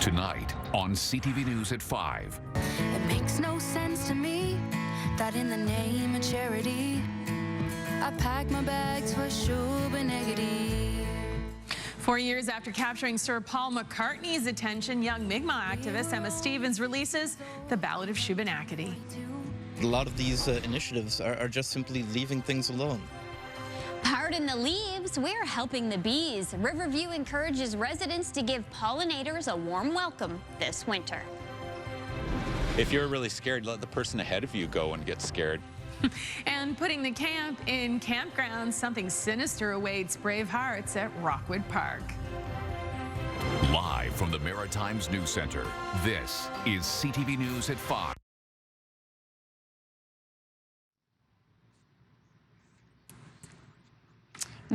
Tonight on CTV News at 5. It makes no sense to me that in the name of charity, I pack my bags for Shubenegati. 4 years after capturing Sir Paul McCartney's attention, young Mi'kmaq activist Emma Stevens releases The Ballad of Shubenacadie. A lot of these initiatives are just simply leaving things alone. Pardon the leaves, we're helping the bees. Riverview encourages residents to give pollinators a warm welcome this winter. If you're really scared, let the person ahead of you go and get scared. And putting the camp in campgrounds, something sinister awaits brave hearts at Rockwood Park. Live from the Maritimes News Center, this is CTV News at 5.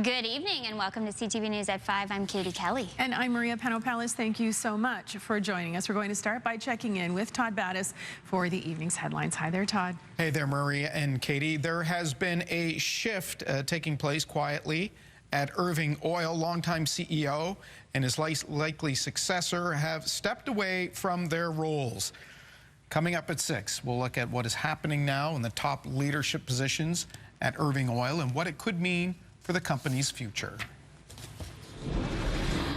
Good evening and welcome to CTV News at 5. I'm Katie Kelly. And I'm Maria Penopalis. Thank you so much for joining us. We're going to start by checking in with Todd Battis for the evening's headlines. Hi there, Todd. Hey there, Maria and Katie. There has been a shift taking place quietly at Irving Oil. Longtime CEO and his likely successor have stepped away from their roles. Coming up at 6, we'll look at what is happening now in the top leadership positions at Irving Oil and what it could mean for the company's future.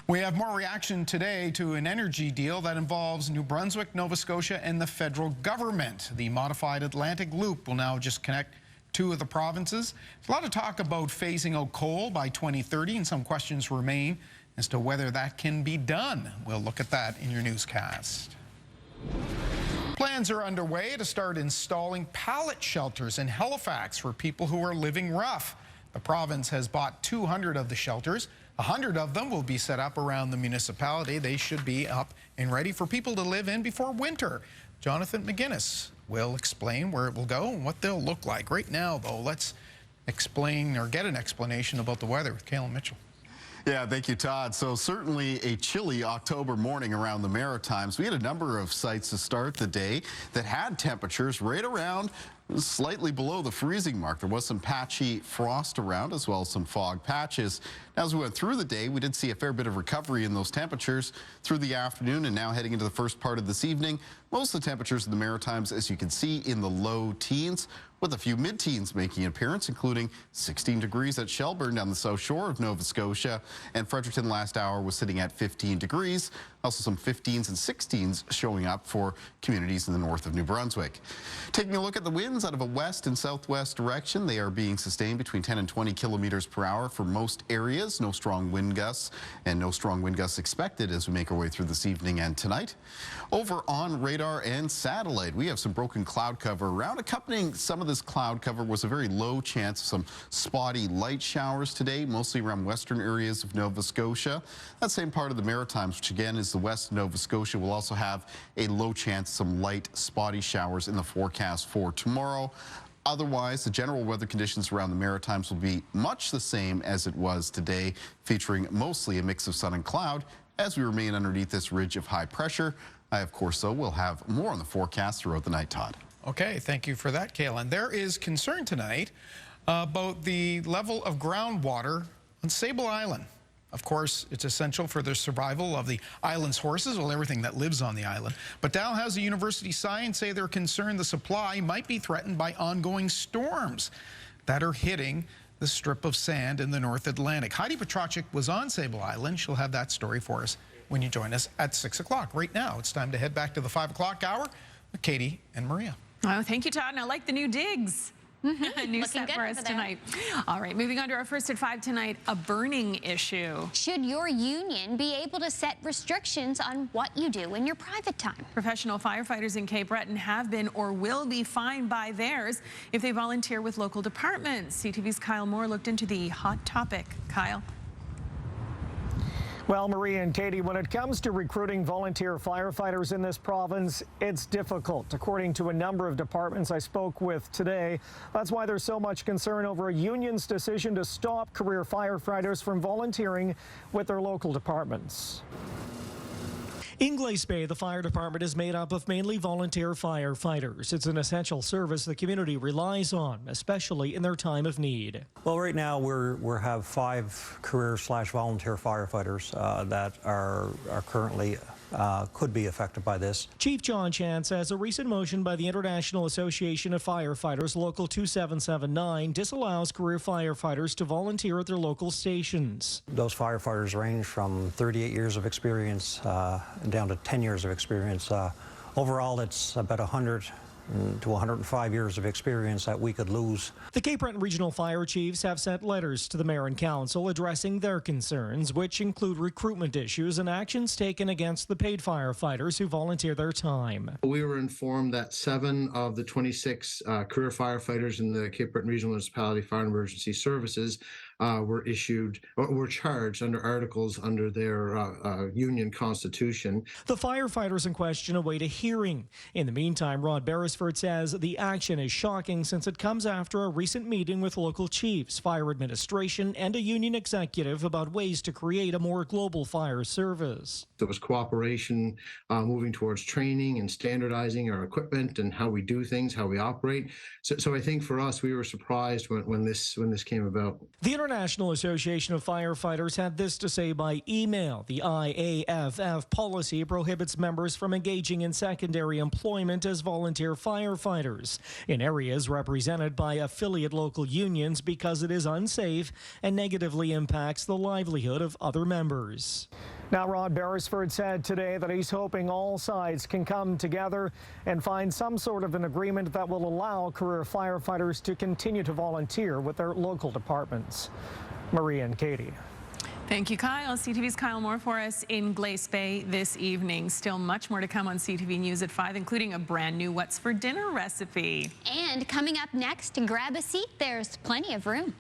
We have more reaction today to an energy deal that involves New Brunswick, Nova Scotia, and the federal government. The modified Atlantic Loop will now just connect two of the provinces. There's a lot of talk about phasing out coal by 2030, and some questions remain as to whether that can be done. We'll look at that in your newscast. Plans are underway to start installing pallet shelters in Halifax for people who are living rough. The province has bought 200 of the shelters. 100 of them will be set up around the municipality. They should be up and ready for people to live in before winter. Jonathan McGuinness will explain where it will go and what they'll look like. Right now, though, let's explain or get an explanation about the weather with Kalen Mitchell. Yeah, thank you, Todd. So certainly a chilly October morning around the Maritimes. We had a number of sites to start the day that had temperatures right around slightly below the freezing mark. There was some patchy frost around as well as some fog patches. Now, as we went through the day, we did see a fair bit of recovery in those temperatures through the afternoon and now heading into the first part of this evening. Most of the temperatures in the Maritimes, as you can see, in the low teens, with a few mid-teens making an appearance, including 16 degrees at Shelburne down the south shore of Nova Scotia, and Fredericton last hour was sitting at 15 degrees. Also some 15s and 16s showing up for communities in the north of New Brunswick. Taking a look at the winds out of a west and southwest direction, they are being sustained between 10 and 20 kilometers per hour for most areas. No strong wind gusts and no strong wind gusts expected as we make our way through this evening and tonight. Over on radar and satellite, we have some broken cloud cover around. Accompanying some of this cloud cover was a very low chance of some spotty light showers today, mostly around western areas of Nova Scotia. That same part of the Maritimes, which again is the west of Nova Scotia, will also have a low chance of some light spotty showers in the forecast for tomorrow. Otherwise, the general weather conditions around the Maritimes will be much the same as it was today, featuring mostly a mix of sun and cloud as we remain underneath this ridge of high pressure. I, of course, though, will have more on the forecast throughout the night, Todd. Okay, thank you for that, Kalen. There is concern tonight about the level of groundwater on Sable Island. Of course, it's essential for the survival of the island's horses, well, everything that lives on the island. But Dalhousie University science say they're concerned the supply might be threatened by ongoing storms that are hitting the strip of sand in the North Atlantic. Heidi Petrachik was on Sable Island. She'll have that story for us when you join us at 6 o'clock. Right now, it's time to head back to the 5 o'clock hour with Katie and Maria. Oh, thank you, Todd. And I like the new digs. New set for us tonight. All right, moving on to our first at 5 tonight, a burning issue. Should your union be able to set restrictions on what you do in your private time? Professional firefighters in Cape Breton have been or will be fined by theirs if they volunteer with local departments. CTV's Kyle Moore looked into the hot topic. Kyle. Well, Maria and Katie, when it comes to recruiting volunteer firefighters in this province, it's difficult, according to a number of departments I spoke with today. That's why there's so much concern over a union's decision to stop career firefighters from volunteering with their local departments. In Glace Bay, the fire department is made up of mainly volunteer firefighters. It's an essential service the community relies on, especially in their time of need. Well, right now we have 5 career/volunteer firefighters that are currently could be affected by this. Chief John Chan says a recent motion by the International Association of Firefighters, Local 2779, disallows career firefighters to volunteer at their local stations. Those firefighters range from 38 years of experience down to 10 years of experience. Overall, it's about 100 to 105 years of experience that we could lose. The Cape Breton Regional Fire Chiefs have sent letters to the Mayor and Council addressing their concerns, which include recruitment issues and actions taken against the paid firefighters who volunteer their time. We were informed that 7 of the 26 career firefighters in the Cape Breton Regional Municipality Fire and Emergency Services were charged under articles under their union constitution. The firefighters in question await a hearing. In the meantime, Rod Beresford says the action is shocking since it comes after a recent meeting with local chiefs, fire administration, and a union executive about ways to create a more global fire service. There was cooperation moving towards training and standardizing our equipment and how we do things, how we operate. So I think for us, we were surprised when this came about. The International Association of Firefighters had this to say by email. The IAFF policy prohibits members from engaging in secondary employment as volunteer firefighters in areas represented by affiliate local unions because it is unsafe and negatively impacts the livelihood of other members. Now, Rod Beresford said today that he's hoping all sides can come together and find some sort of an agreement that will allow career firefighters to continue to volunteer with their local departments. Marie and Katie. Thank you, Kyle. CTV's Kyle Moore for us in Glace Bay this evening. Still much more to come on CTV News at 5, including a brand new What's for Dinner recipe. And coming up next, grab a seat. There's plenty of room.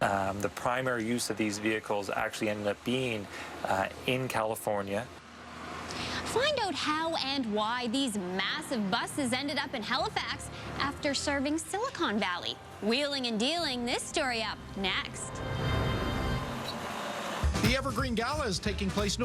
The primary use of these vehicles actually ended up being in California. Find out how and why these massive buses ended up in Halifax after serving Silicon Valley. Wheeling and dealing, this story up next. The Evergreen Gala is taking place